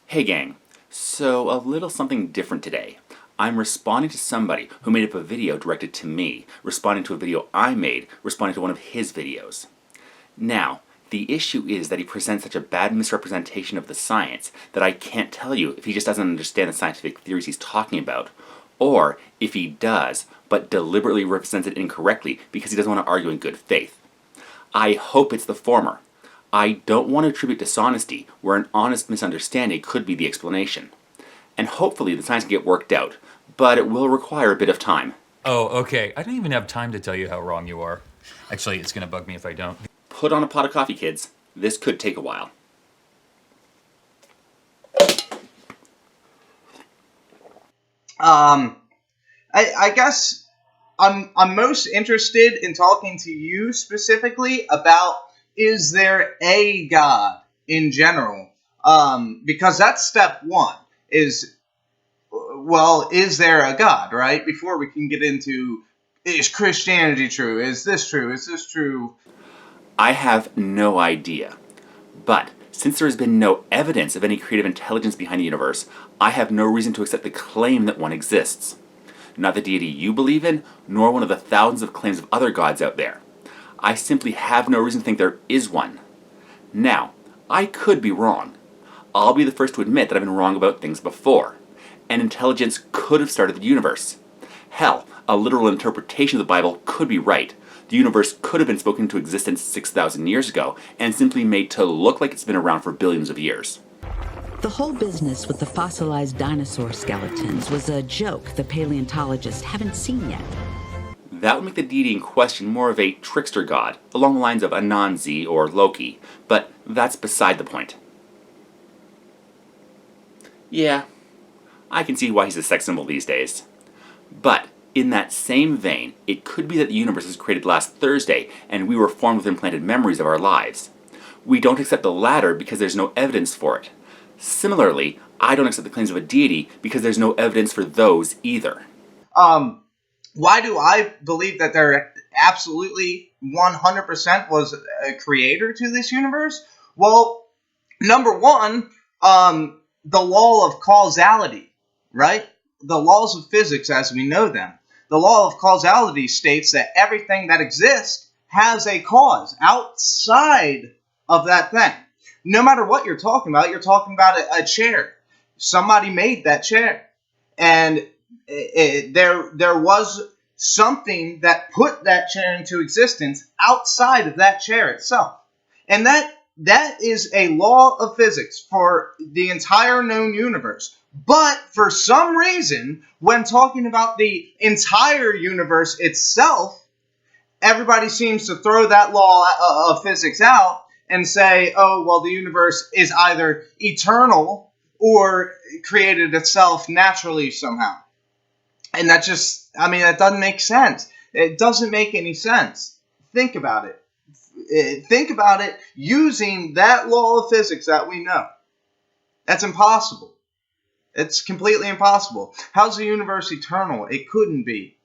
Hey gang, so a little something different today. I'm responding to somebody who made up a video directed to me, responding to a video I made, responding to one of his videos. Now, the issue is that he presents such a bad misrepresentation of the science that I can't tell you if he just doesn't understand the scientific theories he's talking about, or if he does, but deliberately represents it incorrectly because he doesn't want to argue in good faith. I hope it's the former. I don't want to attribute dishonesty where an honest misunderstanding could be the explanation. And hopefully the science can get worked out, but it will require a bit of time. Oh, okay. I don't even have time to tell you how wrong you are. Actually, it's gonna bug me if I don't. Put on a pot of coffee, kids. This could take a while. I guess I'm most interested in talking to you specifically about, is there a God in general? Because that's step one. Is there a God, right? Before we can get into, is Christianity true? Is this true? Is this true? I have no idea. But since there has been no evidence of any creative intelligence behind the universe, I have no reason to accept the claim that one exists. Not the deity you believe in, nor one of the thousands of claims of other gods out there. I simply have no reason to think there is one. Now, I could be wrong. I'll be the first to admit that I've been wrong about things before. And intelligence could have started the universe. Hell, a literal interpretation of the Bible could be right. The universe could have been spoken into existence 6,000 years ago and simply made to look like it's been around for billions of years. The whole business with the fossilized dinosaur skeletons was a joke the paleontologists haven't seen yet. That would make the deity in question more of a trickster god, along the lines of Anansi or Loki, but that's beside the point. Yeah, I can see why he's a sex symbol these days. But in that same vein, it could be that the universe was created last Thursday and we were formed with implanted memories of our lives. We don't accept the latter because there's no evidence for it. Similarly, I don't accept the claims of a deity because there's no evidence for those either. Why do I believe that there absolutely 100% was a creator to this universe? Well, number one, the law of causality, right? The laws of physics as we know them. The law of causality states that everything that exists has a cause outside of that thing. No matter what you're talking about a chair. Somebody made that chair. And there was something that put that chair into existence outside of that chair itself. And that is a law of physics for the entire known universe. But for some reason, when talking about the entire universe itself, everybody seems to throw that law of physics out and say, oh, well, the universe is either eternal or created itself naturally somehow. And that doesn't make sense. It doesn't make any sense. Think about it. Think about it using that law of physics that we know. That's impossible. It's completely impossible. How's the universe eternal? It couldn't be.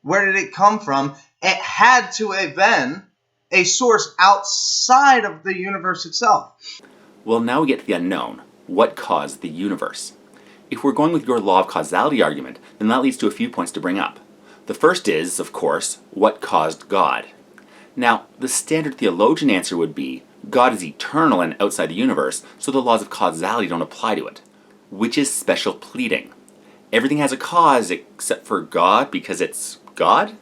Where did it come from? It had to have been a source outside of the universe itself. Well, now we get to the unknown. What caused the universe? If we're going with your law of causality argument, then that leads to a few points to bring up. The first is, of course, what caused God? Now, the standard theologian answer would be, God is eternal and outside the universe, so the laws of causality don't apply to it. Which is special pleading. Everything has a cause except for God because it's God?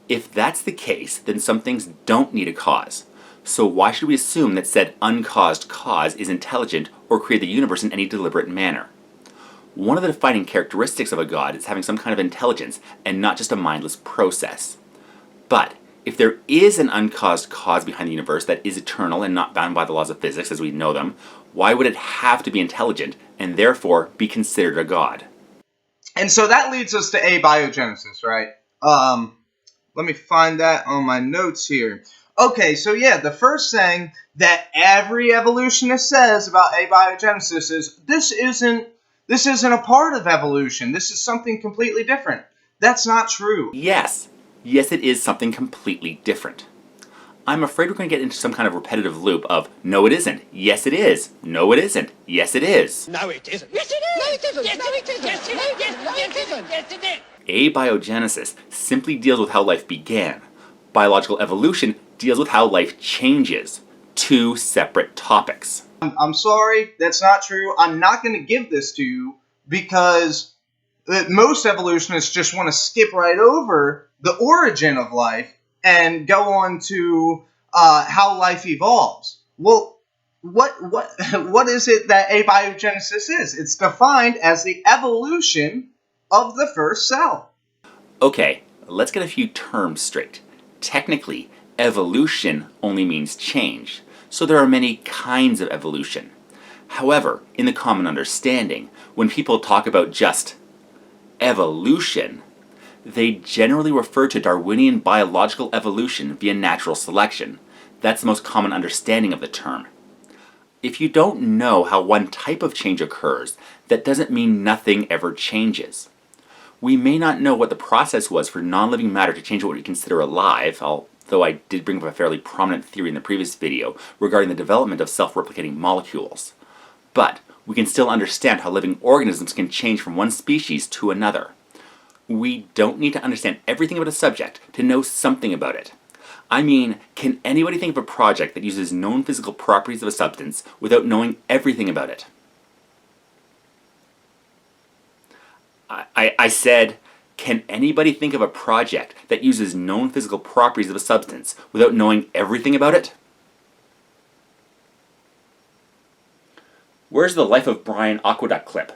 If that's the case, then some things don't need a cause. So why should we assume that said uncaused cause is intelligent or create the universe in any deliberate manner? One of the defining characteristics of a god is having some kind of intelligence and not just a mindless process. But if there is an uncaused cause behind the universe that is eternal and not bound by the laws of physics as we know them, why would it have to be intelligent and therefore be considered a god? And so that leads us to Abiogenesis, right? Let me find that on my notes here. Okay, so yeah, the first thing that every evolutionist says about abiogenesis is this isn't a part of evolution. This is something completely different. That's not true. Yes, it is something completely different. I'm afraid we're going to get into some kind of repetitive loop of no it isn't, yes it is, no it isn't, yes it is. No, it isn't. Yes, it is. No, it isn't. Yes, it isn't. Yes, it is. No, it isn't. Yes, it is. Abiogenesis simply deals with how life began. Biological evolution deals with how life changes. Two separate topics. I'm sorry, that's not true. I'm not going to give this to you because most evolutionists just want to skip right over the origin of life and go on to how life evolves. Well, what is it that abiogenesis is? It's defined as the evolution of the first cell. Okay, let's get a few terms straight. Technically, evolution only means change, so there are many kinds of evolution. However, in the common understanding, when people talk about just evolution, they generally refer to Darwinian biological evolution via natural selection. That's the most common understanding of the term. If you don't know how one type of change occurs, that doesn't mean nothing ever changes. We may not know what the process was for non-living matter to change what we consider alive, although I did bring up a fairly prominent theory in the previous video regarding the development of self-replicating molecules. But we can still understand how living organisms can change from one species to another. We don't need to understand everything about a subject to know something about it. I mean, can anybody think of a project that uses known physical properties of a substance without knowing everything about it? I said, can anybody think of a project that uses known physical properties of a substance without knowing everything about it? Where's the Life of Brian Aqueduct clip?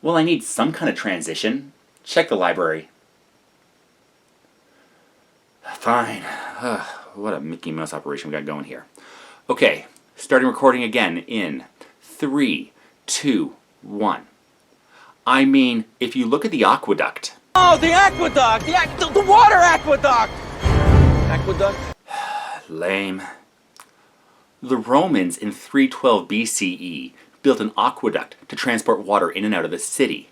Well, I need some kind of transition. Check the library. Fine. What a Mickey Mouse operation we got going here. Okay, starting recording again in 3, 2, 1. I mean, if you look at the aqueduct. Oh, the aqueduct! The water aqueduct! Aqueduct? Lame. The Romans in 312 BCE built an aqueduct to transport water in and out of the city.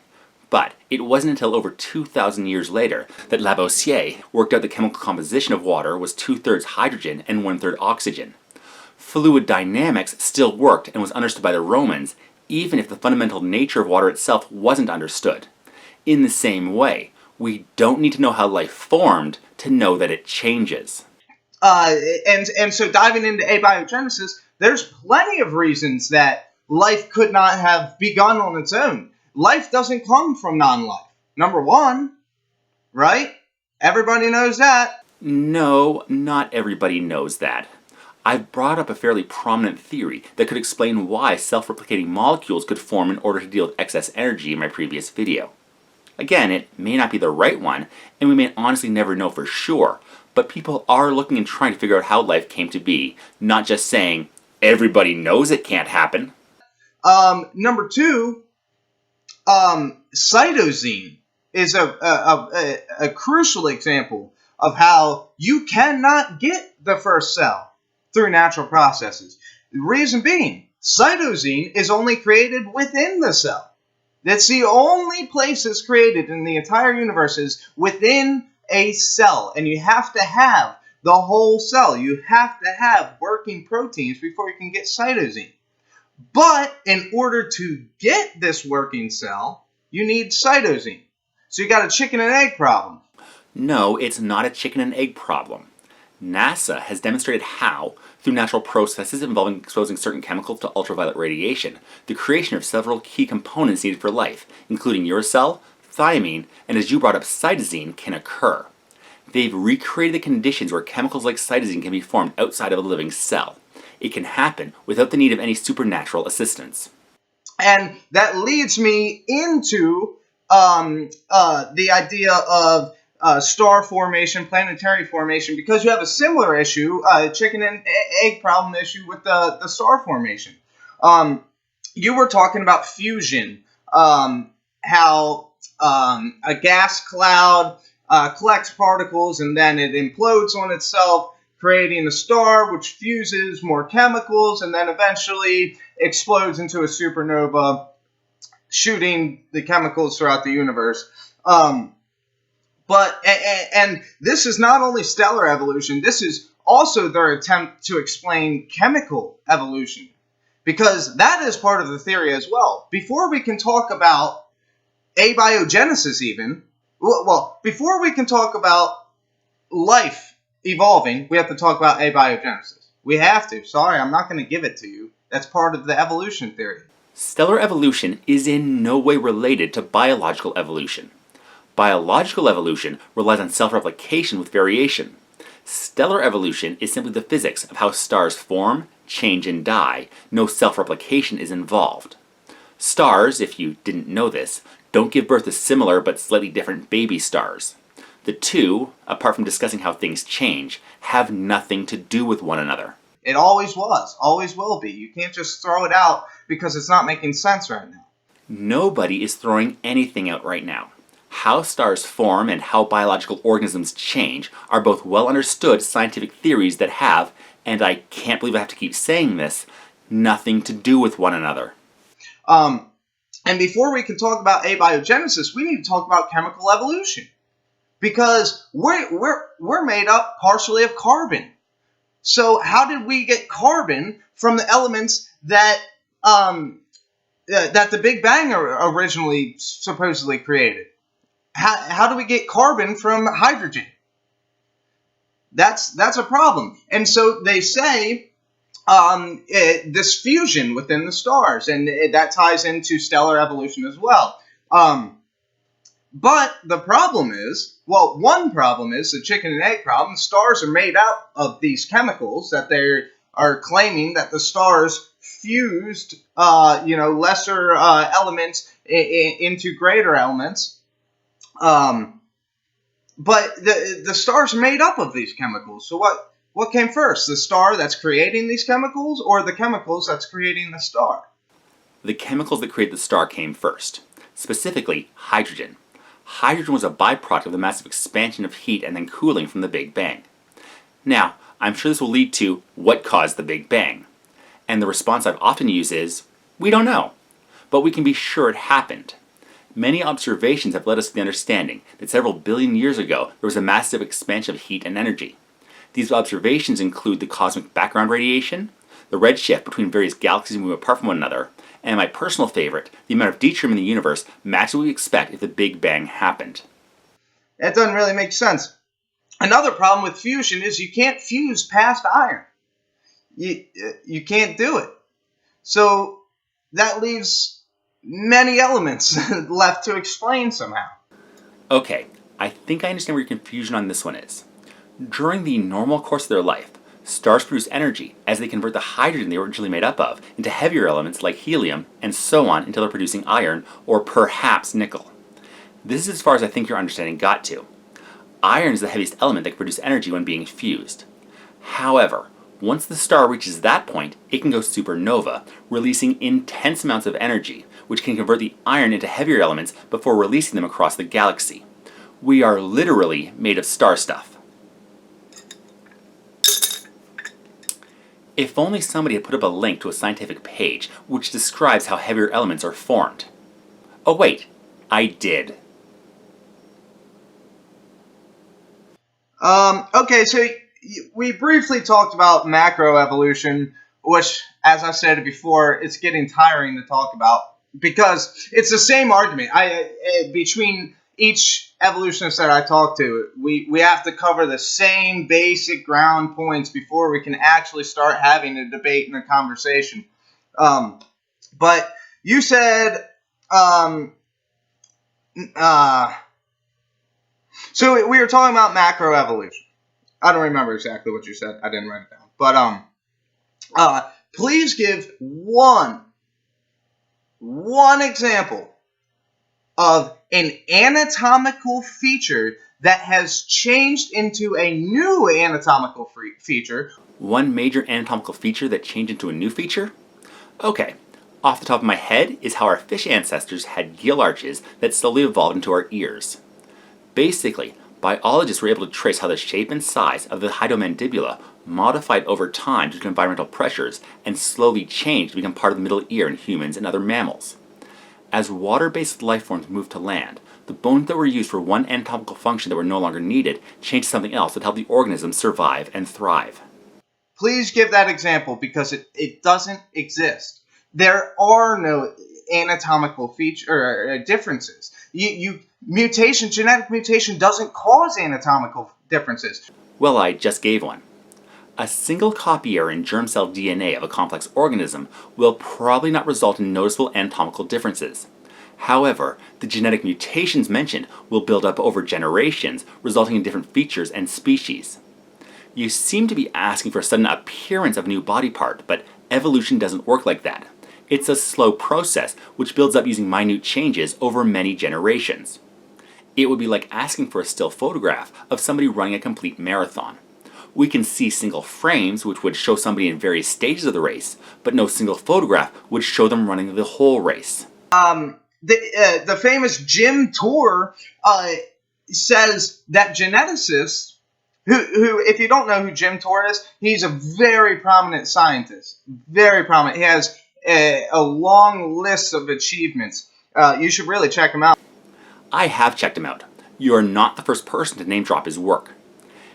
But it wasn't until over 2,000 years later that Lavoisier worked out the chemical composition of water was 2/3 hydrogen and 1/3 oxygen. Fluid dynamics still worked and was understood by the Romans, even if the fundamental nature of water itself wasn't understood. In the same way, we don't need to know how life formed to know that it changes. And so diving into abiogenesis, there's plenty of reasons that life could not have begun on its own. Life doesn't come from non-life. Number one, right? Everybody knows that. No, not everybody knows that. I've brought up a fairly prominent theory that could explain why self-replicating molecules could form in order to deal with excess energy in my previous video. Again, it may not be the right one, and we may honestly never know for sure, but people are looking and trying to figure out how life came to be, not just saying, everybody knows it can't happen. Number two, cytosine is a crucial example of how you cannot get the first cell through natural processes. The reason being, cytosine is only created within the cell. That's the only place it's created in the entire universe is within a cell. And you have to have the whole cell. You have to have working proteins before you can get cytosine. But in order to get this working cell, you need cytosine. So you got a chicken and egg problem. No, it's not a chicken and egg problem. NASA has demonstrated how, through natural processes involving exposing certain chemicals to ultraviolet radiation, the creation of several key components needed for life, including uracil, thiamine, and as you brought up, cytosine, can occur. They've recreated the conditions where chemicals like cytosine can be formed outside of a living cell. It can happen without the need of any supernatural assistance. And that leads me into the idea of star formation, planetary formation, because you have a similar issue, chicken and egg problem issue with the star formation. You were talking about fusion, how a gas cloud collects particles and then it implodes on itself, creating a star which fuses more chemicals and then eventually explodes into a supernova, shooting the chemicals throughout the universe. And this is not only stellar evolution, this is also their attempt to explain chemical evolution, because that is part of the theory as well. Before we can talk about abiogenesis even, well, before we can talk about life evolving, we have to talk about abiogenesis. We have to. Sorry, I'm not going to give it to you. That's part of the evolution theory. Stellar evolution is in no way related to biological evolution. Biological evolution relies on self-replication with variation. Stellar evolution is simply the physics of how stars form, change, and die. No self-replication is involved. Stars, if you didn't know this, don't give birth to similar but slightly different baby stars. The two, apart from discussing how things change, have nothing to do with one another. It always was, always will be. You can't just throw it out because it's not making sense right now. Nobody is throwing anything out right now. How stars form and how biological organisms change are both well understood scientific theories that have, and I can't believe I have to keep saying this, nothing to do with one another. And before we can talk about abiogenesis, we need to talk about chemical evolution. Because we're made up partially of carbon. So how did we get carbon from the elements that the Big Bang originally supposedly created? How do we get carbon from hydrogen? That's a problem. And so they say this fusion within the stars, and that ties into stellar evolution as well. But the problem is, well, one problem is the chicken and egg problem. Stars are made up of these chemicals that they are claiming that the stars fused, lesser elements into greater elements. But the stars are made up of these chemicals. So what came first? The star that's creating these chemicals, or the chemicals that's creating the star? The chemicals that create the star came first, specifically hydrogen. Hydrogen was a byproduct of the massive expansion of heat and then cooling from the Big Bang. Now, I'm sure this will lead to what caused the Big Bang. And the response I've often used is, we don't know. But we can be sure it happened. Many observations have led us to the understanding that several billion years ago there was a massive expansion of heat and energy. These observations include the cosmic background radiation, the redshift between various galaxies moving apart from one another, and my personal favorite, the amount of deuterium in the universe matches what we expect if the Big Bang happened. That doesn't really make sense. Another problem with fusion is you can't fuse past iron. You can't do it. So that leaves many elements left to explain somehow. Okay, I think I understand where your confusion on this one is. During the normal course of their life, stars produce energy as they convert the hydrogen they were originally made up of into heavier elements like helium, and so on until they're producing iron or perhaps nickel. This is as far as I think your understanding got to. Iron is the heaviest element that can produce energy when being fused. However, once the star reaches that point, it can go supernova, releasing intense amounts of energy, which can convert the iron into heavier elements before releasing them across the galaxy. We are literally made of star stuff. If only somebody had put up a link to a scientific page which describes how heavier elements are formed. Oh wait, I did. Okay, so we briefly talked about macroevolution, which, as I said before, it's getting tiring to talk about because it's the same argument. Between each evolutionist that I talk to, we have to cover the same basic ground points before we can actually start having a debate and a conversation. But you said, so we were talking about macroevolution. I don't remember exactly what you said. I didn't write it down. But please give one example of an anatomical feature that has changed into a new anatomical feature. One major anatomical feature that changed into a new feature? Okay, off the top of my head is how our fish ancestors had gill arches that slowly evolved into our ears. Basically, biologists were able to trace how the shape and size of the hydomandibula modified over time due to environmental pressures and slowly changed to become part of the middle ear in humans and other mammals. As water-based life forms moved to land, The bones that were used for one anatomical function that were no longer needed changed to something else that helped the organism survive and thrive. Please give that example, because it doesn't exist. There are no anatomical differences. Genetic mutation doesn't cause anatomical differences. Well, I just gave one. A single copy error in germ cell DNA of a complex organism will probably not result in noticeable anatomical differences. However, the genetic mutations mentioned will build up over generations, resulting in different features and species. You seem to be asking for a sudden appearance of a new body part, but evolution doesn't work like that. It's a slow process which builds up using minute changes over many generations. It would be like asking for a still photograph of somebody running a complete marathon. We can see single frames which would show somebody in various stages of the race, but no single photograph would show them running the whole race. The famous Jim Tour says that geneticists, who, if you don't know who Jim Tour is, he's a very prominent scientist. Very prominent. He has a long list of achievements. You should really check him out. I have checked him out. You are not the first person to name drop his work.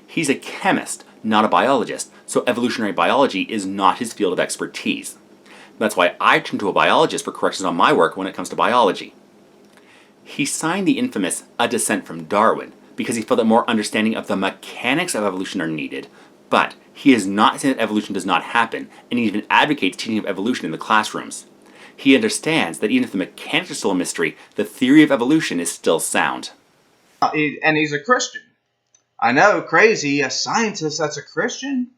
He's a chemist, not a biologist, so evolutionary biology is not his field of expertise. That's why I turn to a biologist for corrections on my work when it comes to biology. He signed the infamous A Descent from Darwin because he felt that more understanding of the mechanics of evolution are needed, but he is not saying that evolution does not happen, and he even advocates teaching of evolution in the classrooms. He understands that even if the mechanics are still a mystery, the theory of evolution is still sound. And he's a Christian. I know, crazy, a scientist that's a Christian?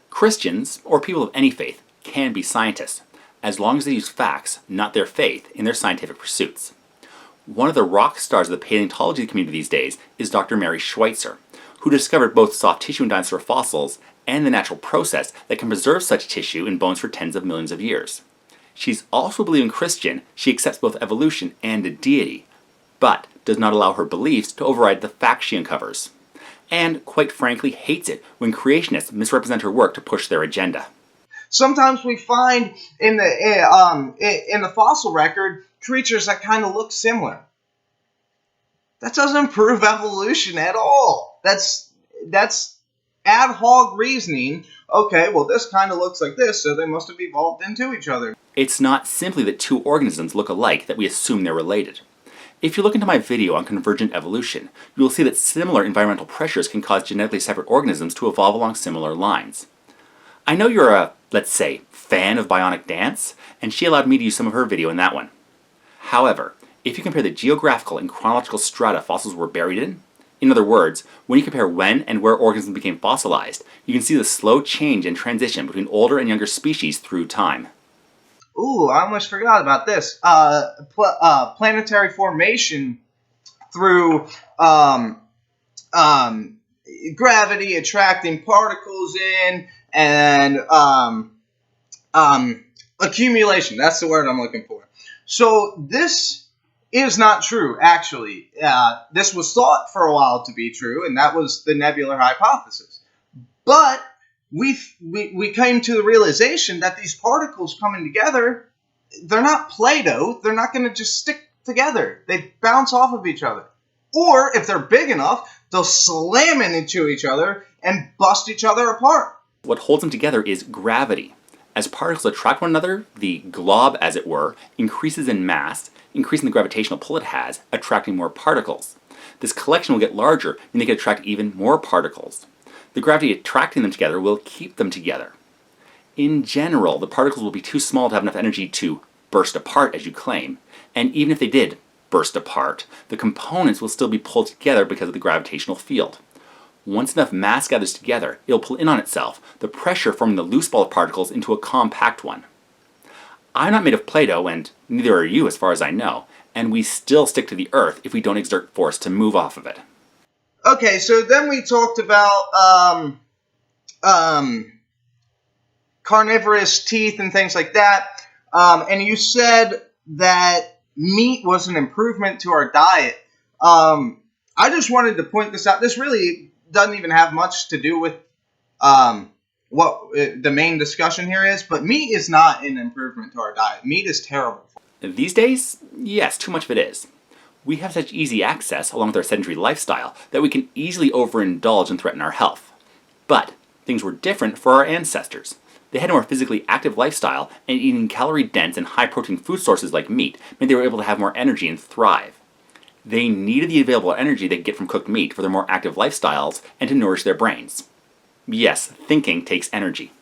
Christians, or people of any faith, can be scientists, as long as they use facts, not their faith, in their scientific pursuits. One of the rock stars of the paleontology community these days is Dr. Mary Schweitzer, who discovered both soft tissue in dinosaur fossils and the natural process that can preserve such tissue in bones for tens of millions of years. She's also a believing Christian. She accepts both evolution and a deity, but does not allow her beliefs to override the facts she uncovers, and quite frankly hates it when creationists misrepresent her work to push their agenda. Sometimes we find in the fossil record creatures that kind of look similar. That doesn't prove evolution at all. That's ad hoc reasoning. Okay, well this kind of looks like this, so they must have evolved into each other. It's not simply that two organisms look alike that we assume they're related. If you look into my video on convergent evolution, you will see that similar environmental pressures can cause genetically separate organisms to evolve along similar lines. I know you're a, let's say, fan of Bionic Dance, and she allowed me to use some of her video in that one. However, if you compare the geographical and chronological strata fossils were buried in other words, when you compare when and where organisms became fossilized, you can see the slow change and transition between older and younger species through time. Ooh, I almost forgot about this. Planetary formation through gravity attracting particles in, and accumulation. That's the word I'm looking for. So this is not true, actually. This was thought for a while to be true, and that was the nebular hypothesis. But we came to the realization that these particles coming together, they're not Play-Doh. They're not going to just stick together. They bounce off of each other. Or, if they're big enough, they'll slam into each other and bust each other apart. What holds them together is gravity. As particles attract one another, the glob, as it were, increases in mass, increasing the gravitational pull it has, attracting more particles. This collection will get larger, and they can attract even more particles. The gravity attracting them together will keep them together. In general, the particles will be too small to have enough energy to burst apart, as you claim, and even if they did burst apart, the components will still be pulled together because of the gravitational field. Once enough mass gathers together, it will pull in on itself, the pressure forming the loose ball of particles into a compact one. I'm not made of Play-Doh, and neither are you as far as I know, and we still stick to the Earth if we don't exert force to move off of it. Okay, so then we talked about carnivorous teeth and things like that, and you said that meat was an improvement to our diet. I just wanted to point this out. This really doesn't even have much to do with what the main discussion here is, but meat is not an improvement to our diet. Meat is terrible. These days, yes, too much of it is. We have such easy access, along with our sedentary lifestyle, that we can easily overindulge and threaten our health. But things were different for our ancestors. They had a more physically active lifestyle, and eating calorie-dense and high-protein food sources like meat meant they were able to have more energy and thrive. They needed the available energy they get from cooked meat for their more active lifestyles and to nourish their brains. Yes, thinking takes energy.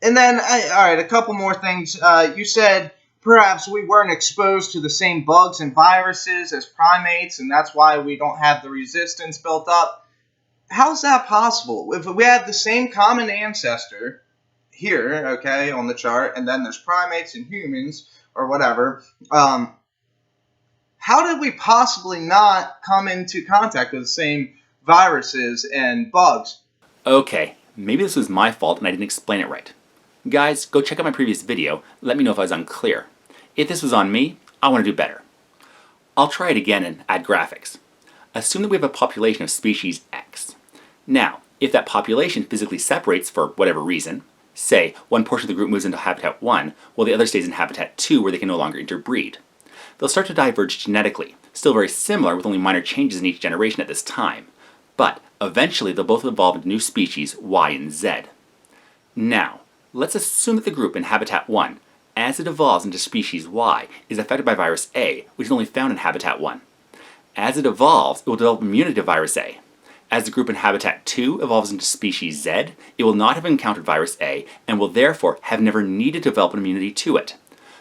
And then, alright, a couple more things. You said perhaps we weren't exposed to the same bugs and viruses as primates, and that's why we don't have the resistance built up. How's that possible? If we have the same common ancestor here, okay, on the chart, and then there's primates and humans, or whatever, how did we possibly not come into contact with the same viruses and bugs? Okay, maybe this was my fault and I didn't explain it right. Guys, go check out my previous video, let me know if I was unclear. If this was on me, I want to do better. I'll try it again and add graphics. Assume that we have a population of species X. Now, if that population physically separates for whatever reason, say one portion of the group moves into habitat 1 while the other stays in habitat 2 where they can no longer interbreed, they'll start to diverge genetically, still very similar with only minor changes in each generation at this time, but eventually they'll both evolve into new species Y and Z. Now, let's assume that the group in habitat 1, as it evolves into species Y, is affected by virus A, which is only found in habitat 1. As it evolves, it will develop immunity to virus A. As the group in habitat 2 evolves into species Z, it will not have encountered virus A and will therefore have never needed to develop an immunity to it.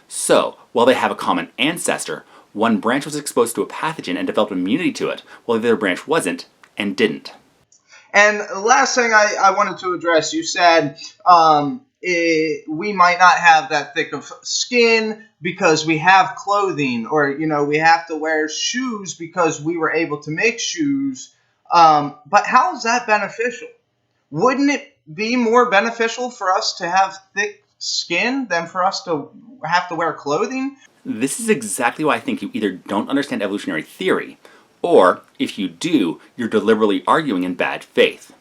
So, while they have a common ancestor, one branch was exposed to a pathogen and developed immunity to it, while the other branch wasn't and didn't. And the last thing I wanted to address, you said we might not have that thick of skin because we have clothing, or, we have to wear shoes because we were able to make shoes. But how is that beneficial? Wouldn't it be more beneficial for us to have thick skin than for us to have to wear clothing? This is exactly why I think you either don't understand evolutionary theory, or, if you do, you're deliberately arguing in bad faith.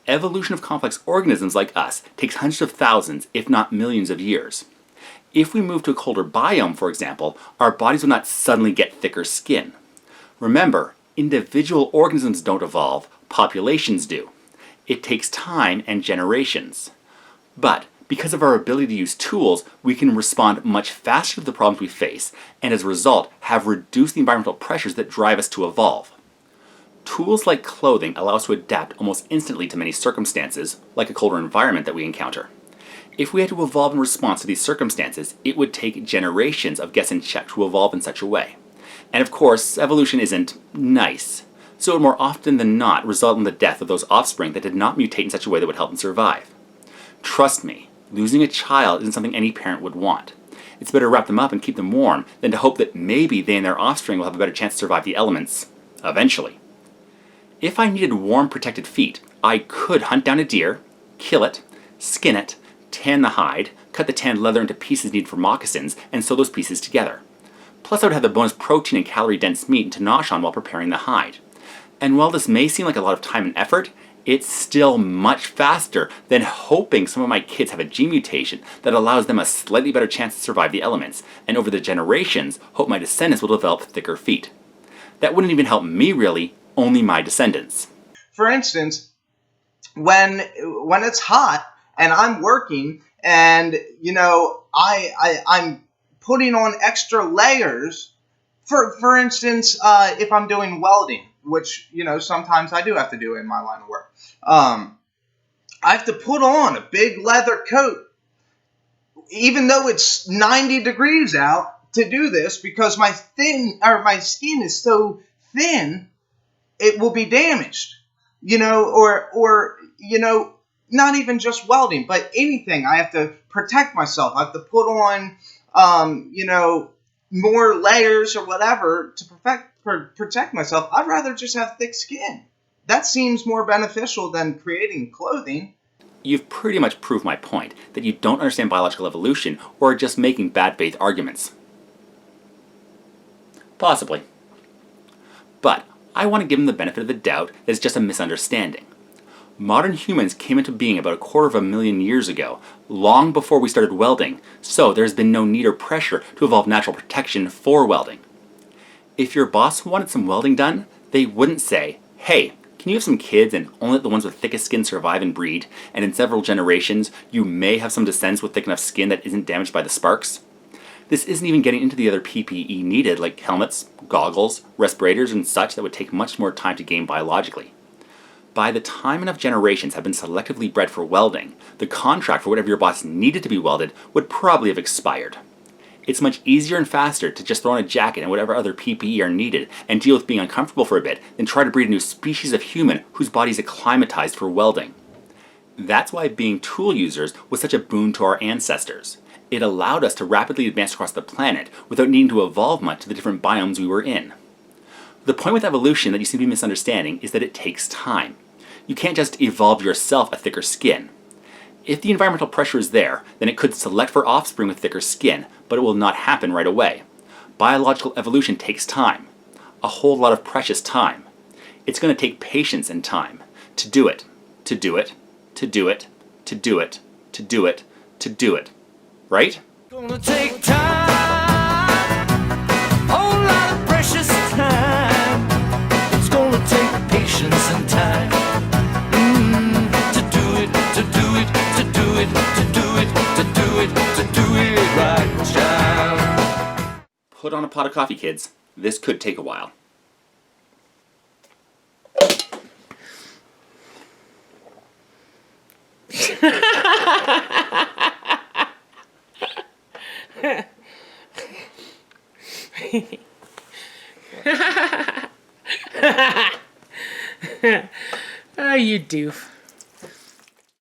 Evolution of complex organisms like us takes hundreds of thousands, if not millions of years. If we move to a colder biome, for example, our bodies will not suddenly get thicker skin. Remember, individual organisms don't evolve, populations do. It takes time and generations. But because of our ability to use tools, we can respond much faster to the problems we face, and as a result, have reduced the environmental pressures that drive us to evolve. Tools like clothing allow us to adapt almost instantly to many circumstances, like a colder environment that we encounter. If we had to evolve in response to these circumstances, it would take generations of guess and check to evolve in such a way. And of course, evolution isn't nice, so it would more often than not result in the death of those offspring that did not mutate in such a way that would help them survive. Trust me, losing a child isn't something any parent would want. It's better to wrap them up and keep them warm than to hope that maybe they and their offspring will have a better chance to survive the elements, eventually. If I needed warm, protected feet, I could hunt down a deer, kill it, skin it, tan the hide, cut the tanned leather into pieces needed for moccasins, and sew those pieces together. Plus I would have the bonus protein and calorie-dense meat to nosh on while preparing the hide. And while this may seem like a lot of time and effort, it's still much faster than hoping some of my kids have a gene mutation that allows them a slightly better chance to survive the elements, and over the generations, hope my descendants will develop thicker feet. That wouldn't even help me really, only my descendants. For instance, when it's hot and I'm working and, I'm putting on extra layers, for instance, if I'm doing welding, which, sometimes I do have to do in my line of work. I have to put on a big leather coat, even though it's 90 degrees out, to do this because my skin is so thin, it will be damaged. Not even just welding, but anything. I have to protect myself. I have to put on, more layers or whatever to protect myself. I'd rather just have thick skin. That seems more beneficial than creating clothing. You've pretty much proved my point, that you don't understand biological evolution or are just making bad faith arguments. Possibly. But I want to give them the benefit of the doubt that it's just a misunderstanding. Modern humans came into being about 250,000 years ago, long before we started welding, so there's been no need or pressure to evolve natural protection for welding. If your boss wanted some welding done, they wouldn't say, "Hey, can you have some kids and only let the ones with thickest skin survive and breed, and in several generations you may have some descendants with thick enough skin that isn't damaged by the sparks?" This isn't even getting into the other PPE needed, like helmets, goggles, respirators, and such that would take much more time to gain biologically. By the time enough generations have been selectively bred for welding, the contract for whatever your boss needed to be welded would probably have expired. It's much easier and faster to just throw on a jacket and whatever other PPE are needed and deal with being uncomfortable for a bit than try to breed a new species of human whose body is acclimatized for welding. That's why being tool users was such a boon to our ancestors. It allowed us to rapidly advance across the planet without needing to evolve much to the different biomes we were in. The point with evolution that you seem to be misunderstanding is that it takes time. You can't just evolve yourself a thicker skin. If the environmental pressure is there, then it could select for offspring with thicker skin, but it will not happen right away. Biological evolution takes time. A whole lot of precious time. It's going to take patience and time to do it, to do it, to do it, to do it, to do it, to do it. Right? Gonna take time, whole lot of precious time. It's gonna take patience and time to do it, to do it, to do it, to do it, to do it, to do it right, child. Put on a pot of coffee, kids. This could take a while. Oh, you doof.